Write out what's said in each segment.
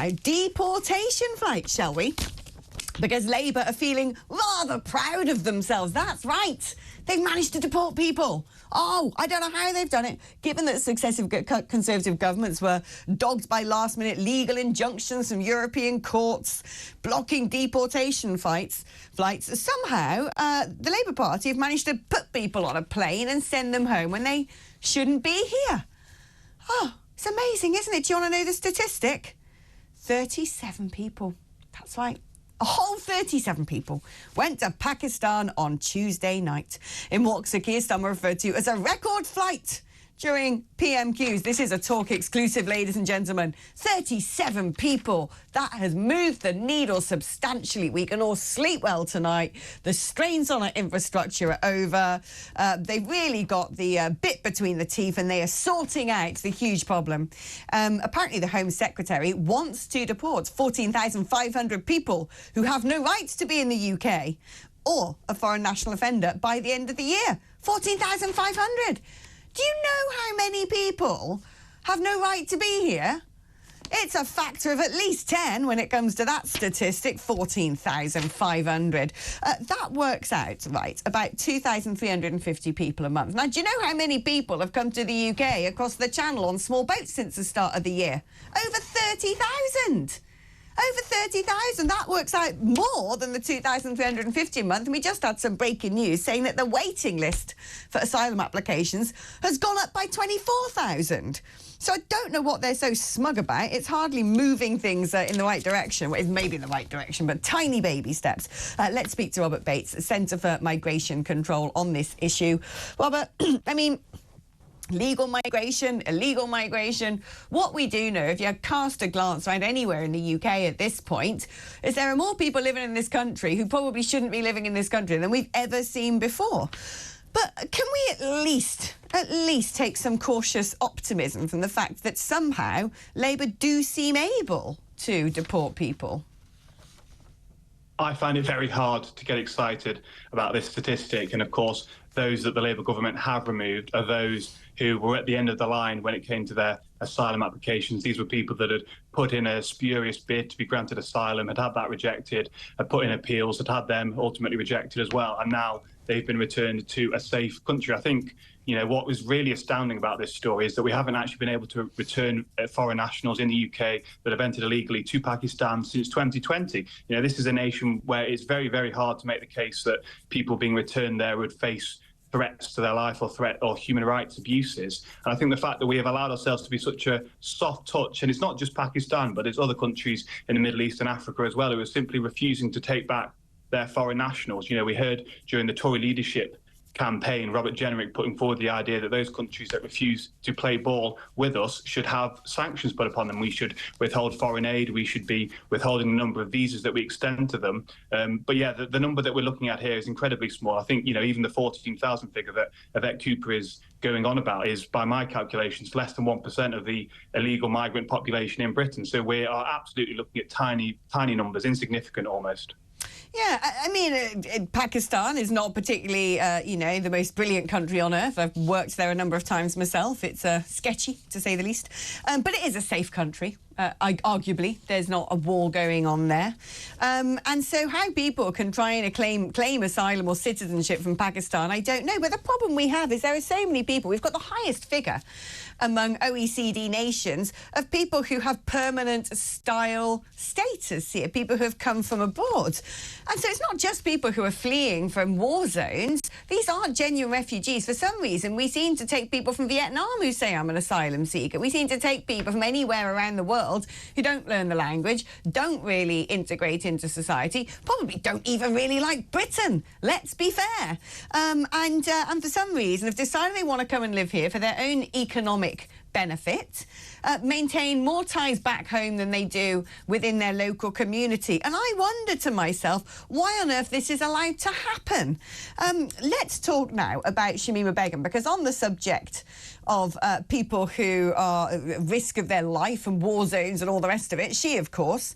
about deportation flights, shall we? Because Labour are feeling rather proud of themselves. That's right. They've managed to deport people. Oh, I don't know how they've done it, given that successive Conservative governments were dogged by last-minute legal injunctions from European courts, blocking deportation flights. Somehow, the Labour Party have managed to put people on a plane and send them home when they shouldn't be here. Oh, it's amazing, isn't it? Do you want to know the statistic? 37 people. That's right. A whole 37 people went to Pakistan on Tuesday night in what Sir Keir Starmer referred to as a record flight during PMQs. This is a Talk exclusive, ladies and gentlemen. 37 people. That has moved the needle substantially. We can all sleep well tonight. The strains on our infrastructure are over. They've really got the bit between the teeth and they are sorting out the huge problem. Apparently, the Home Secretary wants to deport 14,500 people who have no rights to be in the UK or a foreign national offender by the end of the year. 14,500. Do you know how many people have no right to be here? It's a factor of at least 10 when it comes to that statistic, 14,500. That works out, right, about 2,350 people a month. Now, do you know how many people have come to the UK across the Channel on small boats since the start of the year? Over 30,000. Over 30,000. That works out more than the 2,350 a month. And we just had some breaking news saying that the waiting list for asylum applications has gone up by 24,000. So I don't know what they're so smug about. It's hardly moving things in the right direction. Well, it's maybe in the right direction, but tiny baby steps. Let's speak to Robert Bates, Centre for Migration Control, on this issue. Robert, I mean, legal migration, illegal migration. What we do know, if you cast a glance around anywhere in the UK at this point, is there are more people living in this country who probably shouldn't be living in this country than we've ever seen before. But can we at least take some cautious optimism from the fact that somehow Labour do seem able to deport people? I find it very hard to get excited about this statistic. And of course, those that the Labour government have removed are those who were at the end of the line when it came to their asylum applications. These were people that had put in a spurious bid to be granted asylum, had that rejected, had put in appeals, had them ultimately rejected as well. And now they've been returned to a safe country. I think, you know, what was really astounding about this story is that we haven't actually been able to return foreign nationals in the UK that have entered illegally to Pakistan since 2020. You know, this is a nation where it's very, very hard to make the case that people being returned there would face threats to their life or human rights abuses. And I think the fact that we have allowed ourselves to be such a soft touch, and it's not just Pakistan, but it's other countries in the Middle East and Africa as well, who are simply refusing to take back their foreign nationals. You know, we heard during the Tory leadership campaign, Robert Jenrick putting forward the idea that those countries that refuse to play ball with us should have sanctions put upon them. We should withhold foreign aid. We should be withholding the number of visas that we extend to them. But yeah, the number that we're looking at here is incredibly small. I think, you know, even the 14,000 figure that Yvette Cooper is going on about is, by my calculations, less than 1% of the illegal migrant population in Britain. So we are absolutely looking at tiny numbers, insignificant almost. Yeah, I mean, Pakistan is not particularly, you know, the most brilliant country on earth. I've worked there a number of times myself. It's sketchy, to say the least. But it is a safe country. Arguably, there's not a war going on there. And so how people can try and claim asylum or citizenship from Pakistan, I don't know. But the problem we have is there are so many people. We've got the highest figure among OECD nations of people who have permanent style status here, people who have come from abroad. And so it's not just people who are fleeing from war zones. These aren't genuine refugees. For some reason, we seem to take people from Vietnam who say, I'm an asylum seeker. We seem to take people from anywhere around the world who don't learn the language, don't really integrate into society, probably don't even really like Britain. Let's be fair. And for some reason have decided they want to come and live here for their own economic benefit, maintain more ties back home than they do within their local community. And I wonder to myself, why on earth this is allowed to happen? Let's talk now about Shamima Begum, because on the subject of people who are at risk of their life and war zones and all the rest of it, she, of course,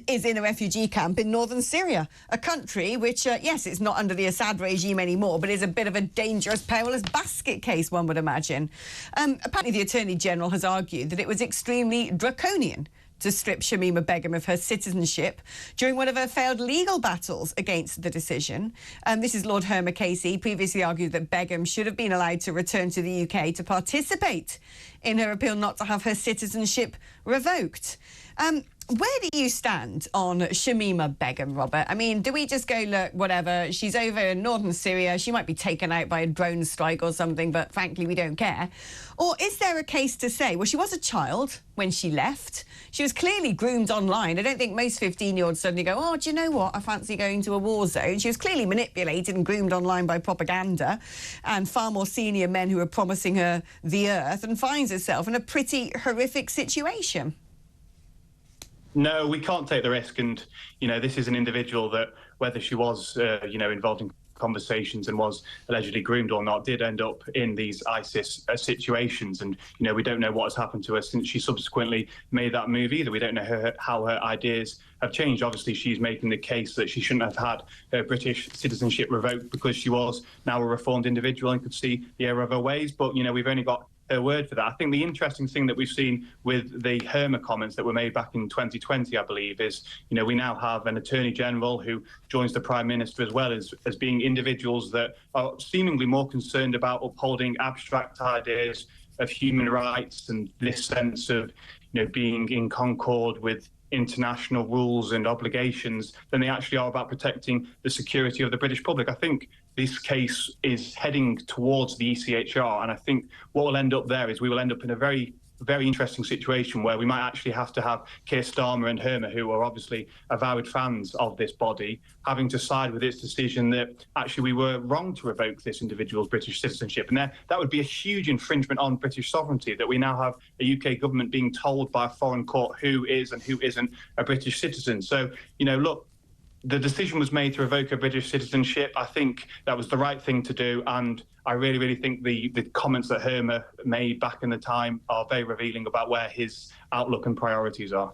is in a refugee camp in northern Syria, a country which, yes, it's not under the Assad regime anymore, but is a bit of a dangerous, perilous basket case, one would imagine. Apparently, the Attorney General has argued that it was extremely draconian to strip Shamima Begum of her citizenship during one of her failed legal battles against the decision. This is Lord Herma Casey, previously argued that Begum should have been allowed to return to the UK to participate in her appeal not to have her citizenship revoked. Where do you stand on Shamima Begum, Robert? I mean, do we just go, look, whatever, she's over in northern Syria, she might be taken out by a drone strike or something, but frankly, we don't care? Or is there a case to say, well, she was a child when she left, she was clearly groomed online. I don't think most 15-year-olds suddenly go, oh, do you know what, I fancy going to a war zone. She was clearly manipulated and groomed online by propaganda and far more senior men who were promising her the earth, and finds herself in a pretty horrific situation. No, we can't take the risk. And, this is an individual that, whether she was, involved in conversations and was allegedly groomed or not, did end up in these ISIS situations. And, we don't know what has happened to her since she subsequently made that move either. We don't know how her ideas have changed. Obviously, she's making the case that she shouldn't have had her British citizenship revoked because she was now a reformed individual and could see the error of her ways. But, we've only got her word for that. I think the interesting thing that we've seen with the Herma comments that were made back in 2020, I believe, is, we now have an Attorney General who joins the Prime Minister as well as being individuals that are seemingly more concerned about upholding abstract ideas of human rights and this sense of, being in concord with international rules and obligations than they actually are about protecting the security of the British public. I think this case is heading towards the ECHR, and I think what will end up there is we will end up in a very, very interesting situation where we might actually have to have Keir Starmer and Herma, who are obviously avowed fans of this body, having to side with its decision that actually we were wrong to revoke this individual's British citizenship. And that would be a huge infringement on British sovereignty, that we now have a UK government being told by a foreign court who is and who isn't a British citizen. So, look, the decision was made to revoke her British citizenship. I think that was the right thing to do, and I really, really think the comments that Herma made back in the time are very revealing about where his outlook and priorities are.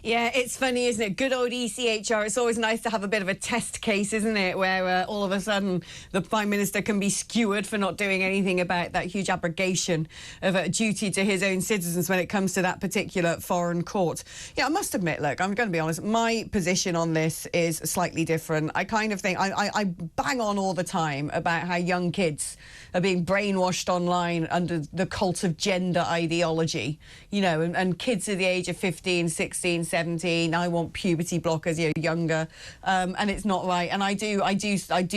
Yeah, it's funny, isn't it? Good old ECHR. It's always nice to have a bit of a test case, isn't it? Where all of a sudden the Prime Minister can be skewered for not doing anything about that huge abrogation of a duty to his own citizens when it comes to that particular foreign court. Yeah, I must admit, look, I'm going to be honest, my position on this is slightly different. I kind of think, I bang on all the time about how young kids are being brainwashed online under the cult of gender ideology, and kids at the age of 15, 16, 17, I want puberty blockers, younger, and it's not right. And I do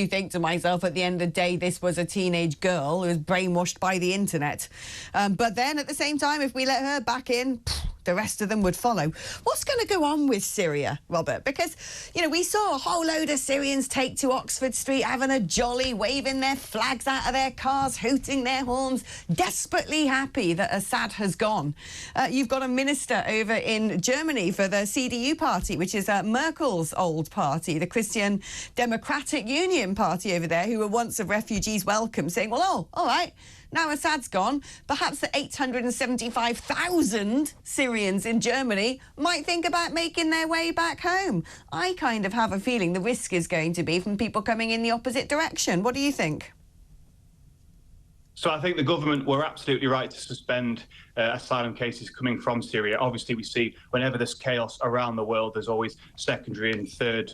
think to myself, at the end of the day, this was a teenage girl who was brainwashed by the internet. But then at the same time, if we let her back in, the rest of them would follow. What's going to go on with Syria, Robert? Because, we saw a whole load of Syrians take to Oxford Street, having a jolly, waving their flags out of their cars, hooting their horns, desperately happy that Assad has gone. You've got a minister over in Germany for the CDU party, which is Merkel's old party, the Christian Democratic Union party over there, who were once of refugees welcome, saying, well, oh, all right, now Assad's gone, perhaps the 875,000 Syrians in Germany might think about making their way back home. I kind of have a feeling the risk is going to be from people coming in the opposite direction. What do you think? So I think the government were absolutely right to suspend asylum cases coming from Syria. Obviously, we see whenever there's chaos around the world, there's always secondary and third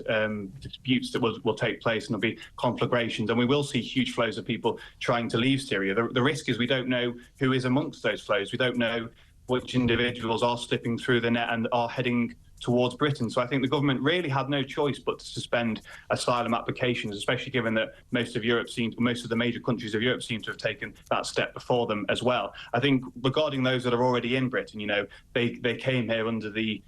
disputes that will take place, and there'll be conflagrations. And we will see huge flows of people trying to leave Syria. The risk is we don't know who is amongst those flows. We don't know which individuals are slipping through the net and are heading towards Britain. So I think the government really had no choice but to suspend asylum applications, especially given that most of the major countries of Europe seem to have taken that step before them as well. I think regarding those that are already in Britain, they came here under the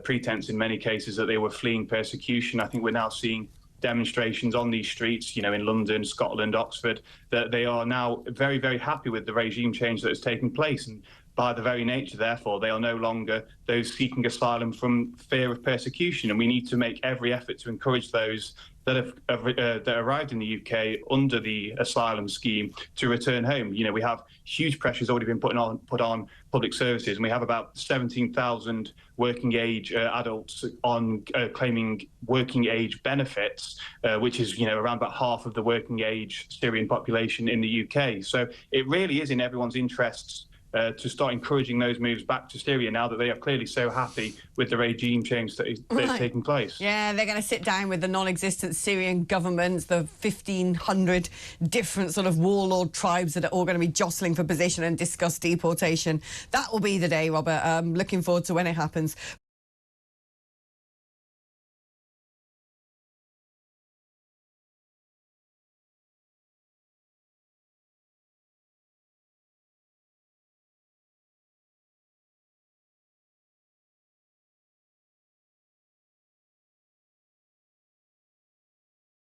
pretense in many cases that they were fleeing persecution. I think we're now seeing demonstrations on these streets, in London, Scotland, Oxford, that they are now very, very happy with the regime change that has taken place. And by the very nature, therefore, they are no longer those seeking asylum from fear of persecution. And we need to make every effort to encourage those that arrived in the UK under the asylum scheme to return home. We have huge pressures already been put on public services, and we have about 17,000 working age adults on claiming working age benefits, which is around about half of the working age Syrian population in the UK. So it really is in everyone's interests to start encouraging those moves back to Syria now that they are clearly so happy with the regime change that is taking place. Yeah, they're going to sit down with the non-existent Syrian government, the 1,500 different sort of warlord tribes that are all going to be jostling for position and discuss deportation. That will be the day, Robert. Looking forward to when it happens.